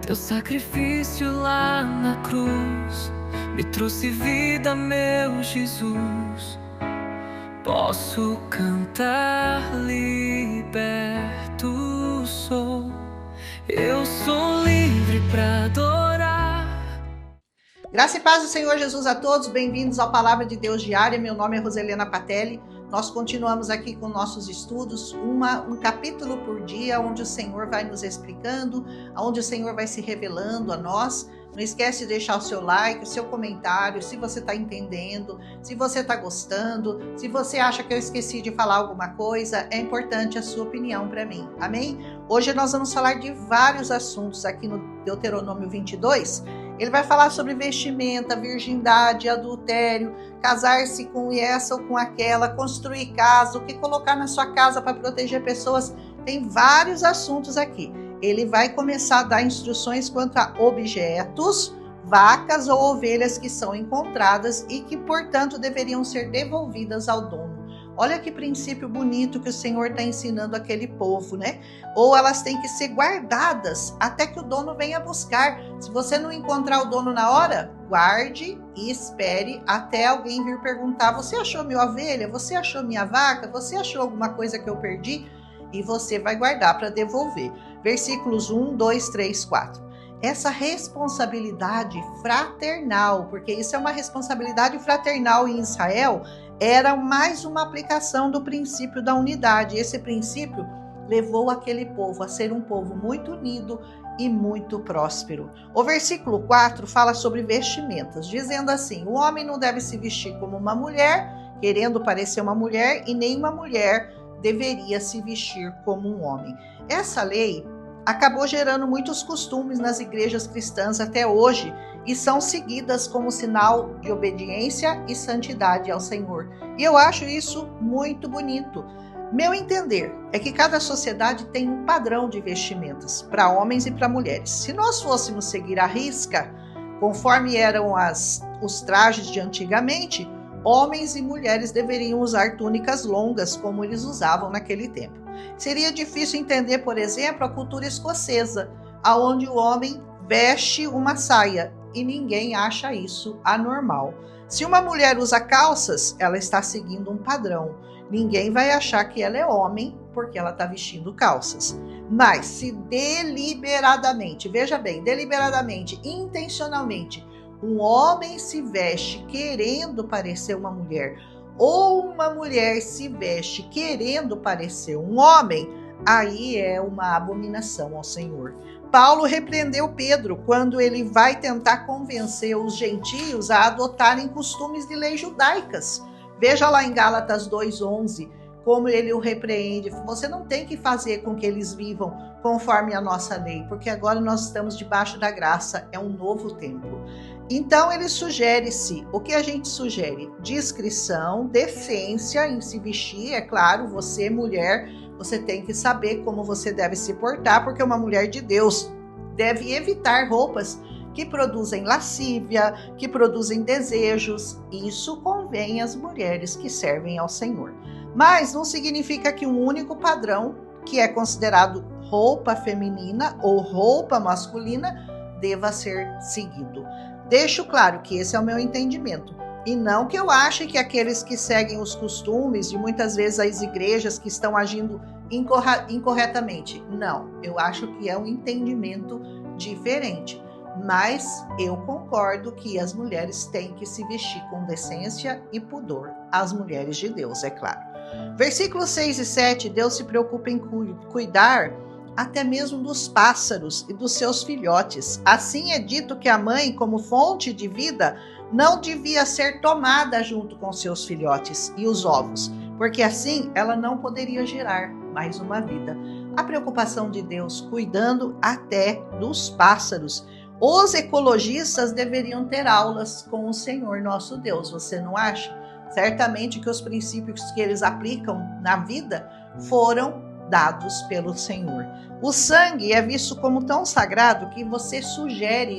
Teu sacrifício lá na cruz me trouxe vida, meu Jesus. Posso cantar, liberto sou. Eu sou livre pra adorar. Graça e paz do Senhor Jesus a todos, bem-vindos ao Palavra de Deus Diária. Meu nome é Roselena Patelli. Nós continuamos aqui com nossos estudos, um capítulo por dia, onde o Senhor vai nos explicando, onde o Senhor vai se revelando a nós. Não esquece de deixar o seu like, o seu comentário, se você está entendendo, se você está gostando, se você acha que eu esqueci de falar alguma coisa, é importante a sua opinião para mim, amém? Hoje nós vamos falar de vários assuntos aqui no Deuteronômio 22. Ele vai falar sobre vestimenta, virgindade, adultério, casar-se com essa ou com aquela, construir casa, o que colocar na sua casa para proteger pessoas. Tem vários assuntos aqui. Ele vai começar a dar instruções quanto a objetos, vacas ou ovelhas que são encontradas e que, portanto, deveriam ser devolvidas ao dono. Olha que princípio bonito que o Senhor está ensinando aquele povo, né? Ou elas têm que ser guardadas até que o dono venha buscar. Se você não encontrar o dono na hora, guarde e espere até alguém vir perguntar: você achou minha ovelha? Você achou minha vaca? Você achou alguma coisa que eu perdi? E você vai guardar para devolver. Versículos 1, 2, 3, 4. Essa responsabilidade fraternal, porque isso é uma responsabilidade fraternal em Israel, era mais uma aplicação do princípio da unidade. Esse princípio levou aquele povo a ser um povo muito unido e muito próspero. O versículo 4 fala sobre vestimentas, dizendo assim: o homem não deve se vestir como uma mulher, querendo parecer uma mulher, e nem uma mulher deveria se vestir como um homem. Essa lei acabou gerando muitos costumes nas igrejas cristãs até hoje e são seguidas como sinal de obediência e santidade ao Senhor. E eu acho isso muito bonito. Meu entender é que cada sociedade tem um padrão de vestimentas para homens e para mulheres. Se nós fôssemos seguir à risca, conforme eram os trajes de antigamente, homens e mulheres deveriam usar túnicas longas como eles usavam naquele tempo. Seria difícil entender, por exemplo, a cultura escocesa, onde o homem veste uma saia e ninguém acha isso anormal. Se uma mulher usa calças, ela está seguindo um padrão. Ninguém vai achar que ela é homem porque ela está vestindo calças. Mas se deliberadamente, veja bem, deliberadamente, intencionalmente, um homem se veste querendo parecer uma mulher, ou uma mulher se veste querendo parecer um homem, aí é uma abominação ao Senhor. Paulo repreendeu Pedro quando ele vai tentar convencer os gentios a adotarem costumes de leis judaicas. Veja lá em Gálatas 2:11, como ele o repreende. Você não tem que fazer com que eles vivam conforme a nossa lei, porque agora nós estamos debaixo da graça, é um novo tempo. Então ele sugere-se, o que a gente sugere? Discrição, decência em se vestir, é claro, você mulher, você tem que saber como você deve se portar, porque uma mulher de Deus deve evitar roupas que produzem lascívia, que produzem desejos. Isso convém às mulheres que servem ao Senhor. Mas não significa que um único padrão, que é considerado roupa feminina ou roupa masculina, deva ser seguido. Deixo claro que esse é o meu entendimento. E não que eu ache que aqueles que seguem os costumes de muitas vezes as igrejas que estão agindo incorretamente. Não, eu acho que é um entendimento diferente. Mas eu concordo que as mulheres têm que se vestir com decência e pudor. As mulheres de Deus, é claro. Versículos 6 e 7, Deus se preocupa em cuidar até mesmo dos pássaros e dos seus filhotes. Assim é dito que a mãe, como fonte de vida, não devia ser tomada junto com seus filhotes e os ovos, porque assim ela não poderia gerar mais uma vida. A preocupação de Deus cuidando até dos pássaros. Os ecologistas deveriam ter aulas com o Senhor nosso Deus, você não acha? Certamente que os princípios que eles aplicam na vida foram dados pelo Senhor. O sangue é visto como tão sagrado que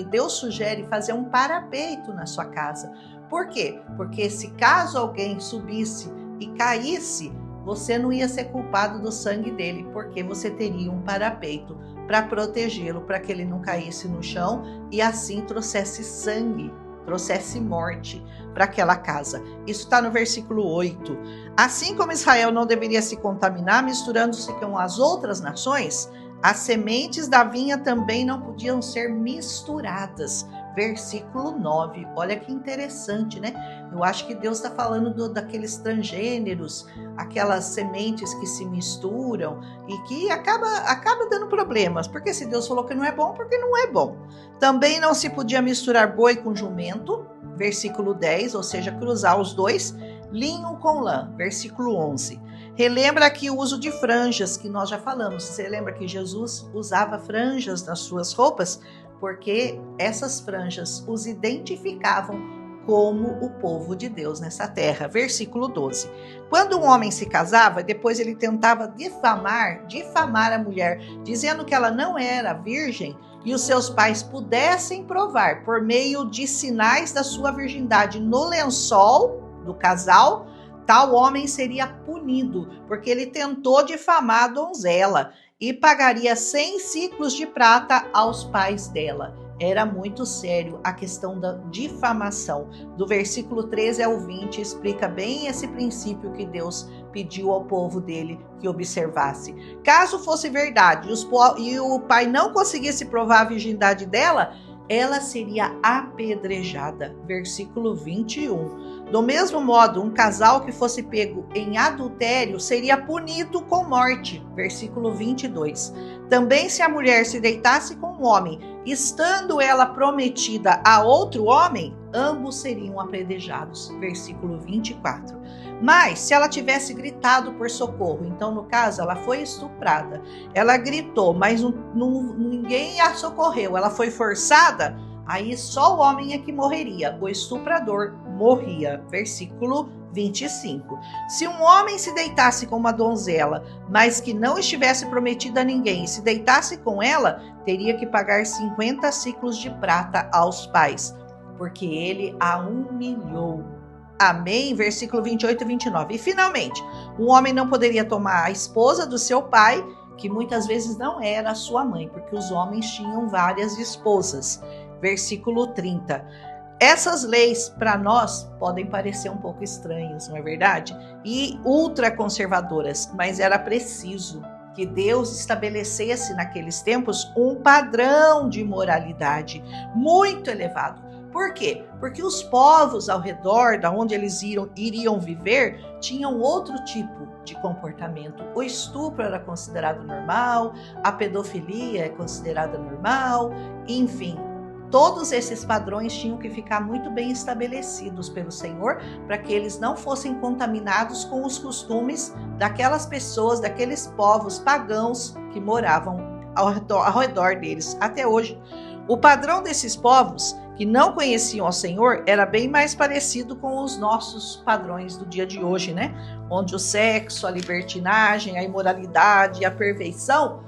Deus sugere fazer um parapeito na sua casa. Por quê? Porque se caso alguém subisse e caísse, você não ia ser culpado do sangue dele, porque você teria um parapeito para protegê-lo, para que ele não caísse no chão e assim trouxesse sangue, trouxesse morte para aquela casa. Isso está no versículo 8. Assim como Israel não deveria se contaminar misturando-se com as outras nações, as sementes da vinha também não podiam ser misturadas. Versículo 9. Olha que interessante, né? Eu acho que Deus está falando daqueles transgêneros, aquelas sementes que se misturam e que acaba dando problemas. Porque se Deus falou que não é bom, porque não é bom. Também não se podia misturar boi com jumento, versículo 10, ou seja, cruzar os dois, linho com lã, versículo 11. Relembra aqui o uso de franjas, que nós já falamos. Você lembra que Jesus usava franjas nas suas roupas? Porque essas franjas os identificavam como o povo de Deus nessa terra. Versículo 12. Quando um homem se casava, depois ele tentava difamar a mulher, dizendo que ela não era virgem, e os seus pais pudessem provar, por meio de sinais da sua virgindade no lençol do casal, tal homem seria punido, porque ele tentou difamar a donzela, e pagaria 100 ciclos de prata aos pais dela. Era muito sério a questão da difamação. Do versículo 13 ao 20 explica bem esse princípio que Deus pediu ao povo dele que observasse. Caso fosse verdade e o pai não conseguisse provar a virgindade dela, ela seria apedrejada. Versículo 21. Do mesmo modo, um casal que fosse pego em adultério seria punido com morte. Versículo 22. Também se a mulher se deitasse com um homem, estando ela prometida a outro homem, ambos seriam apedrejados. Versículo 24. Mas se ela tivesse gritado por socorro, então no caso ela foi estuprada, ela gritou, mas ninguém a socorreu, ela foi forçada, aí só o homem é que morreria, o estuprador morria. Versículo 25. Se um homem se deitasse com uma donzela, mas que não estivesse prometida a ninguém, e se deitasse com ela, teria que pagar 50 ciclos de prata aos pais, porque ele a humilhou. Amém? Versículo 28 e 29. E finalmente, um homem não poderia tomar a esposa do seu pai, que muitas vezes não era a sua mãe, porque os homens tinham várias esposas. Versículo 30. Essas leis, para nós, podem parecer um pouco estranhas, não é verdade? E ultraconservadoras, mas era preciso que Deus estabelecesse naqueles tempos um padrão de moralidade muito elevado. Por quê? Porque os povos ao redor, da onde eles iriam viver, tinham outro tipo de comportamento. O estupro era considerado normal, a pedofilia é considerada normal, enfim. Todos esses padrões tinham que ficar muito bem estabelecidos pelo Senhor para que eles não fossem contaminados com os costumes daquelas pessoas, daqueles povos pagãos que moravam ao redor deles até hoje. O padrão desses povos que não conheciam ao Senhor era bem mais parecido com os nossos padrões do dia de hoje, né? Onde o sexo, a libertinagem, a imoralidade e a perversão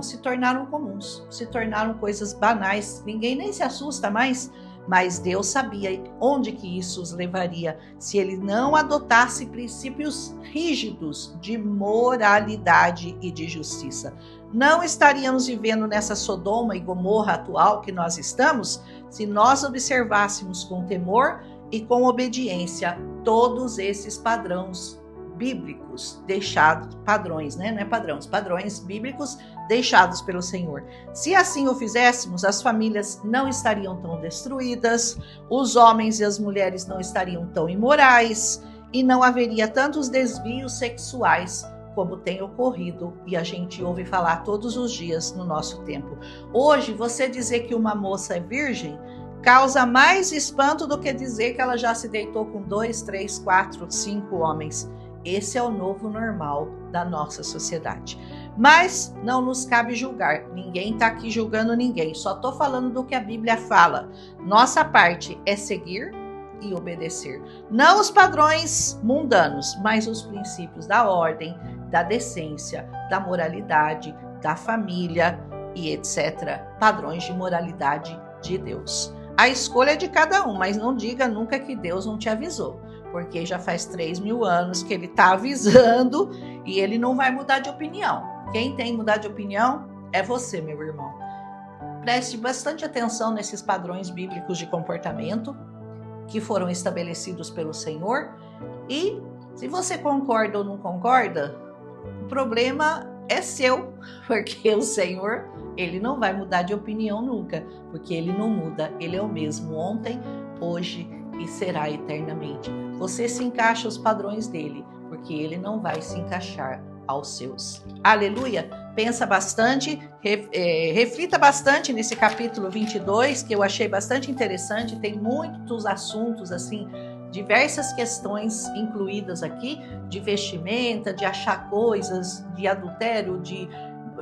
se tornaram comuns, se tornaram coisas banais. Ninguém nem se assusta mais, mas Deus sabia onde que isso os levaria se ele não adotasse princípios rígidos de moralidade e de justiça. Não estaríamos vivendo nessa Sodoma e Gomorra atual que nós estamos se nós observássemos com temor e com obediência todos esses padrões bíblicos deixados, padrões bíblicos deixados pelo Senhor. Se assim o fizéssemos, as famílias não estariam tão destruídas, os homens e as mulheres não estariam tão imorais e não haveria tantos desvios sexuais como tem ocorrido e a gente ouve falar todos os dias no nosso tempo. Hoje, você dizer que uma moça é virgem causa mais espanto do que dizer que ela já se deitou com 2, 3, 4, 5 homens. Esse é o novo normal da nossa sociedade. Mas não nos cabe julgar. Ninguém está aqui julgando ninguém. Só estou falando do que a Bíblia fala. Nossa parte é seguir e obedecer. Não os padrões mundanos, mas os princípios da ordem, da decência, da moralidade, da família e etc. Padrões de moralidade de Deus. A escolha é de cada um, mas não diga nunca que Deus não te avisou. Porque já faz 3.000 anos que ele está avisando e ele não vai mudar de opinião. Quem tem que mudar de opinião é você, meu irmão. Preste bastante atenção nesses padrões bíblicos de comportamento que foram estabelecidos pelo Senhor, e se você concorda ou não concorda, o problema é seu, porque o Senhor, ele não vai mudar de opinião nunca, porque ele não muda, ele é o mesmo ontem, hoje e será eternamente. Você se encaixa aos padrões dele, porque ele não vai se encaixar aos seus. Aleluia! Pensa bastante, reflita bastante nesse capítulo 22, que eu achei bastante interessante, tem muitos assuntos assim, diversas questões incluídas aqui, de vestimenta, de achar coisas, de adultério, de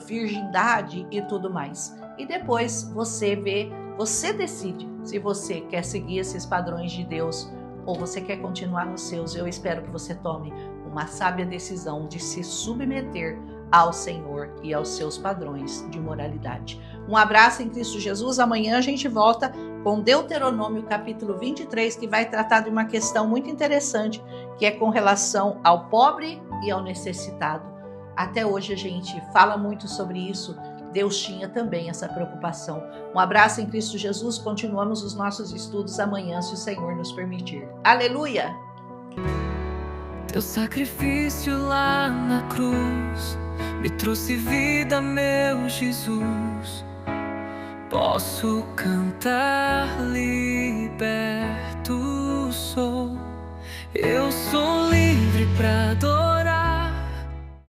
virgindade e tudo mais. E depois você vê, você decide se você quer seguir esses padrões de Deus ou você quer continuar nos seus. Eu espero que você tome uma sábia decisão de se submeter ao Senhor e aos seus padrões de moralidade. Um abraço em Cristo Jesus. Amanhã a gente volta com Deuteronômio capítulo 23, que vai tratar de uma questão muito interessante, que é com relação ao pobre e ao necessitado. Até hoje a gente fala muito sobre isso. Deus tinha também essa preocupação. Um abraço em Cristo Jesus. Continuamos os nossos estudos amanhã, se o Senhor nos permitir. Aleluia! Teu sacrifício lá na cruz me trouxe vida, meu Jesus. Posso cantar, liberto sou. Eu sou livre pra adorar.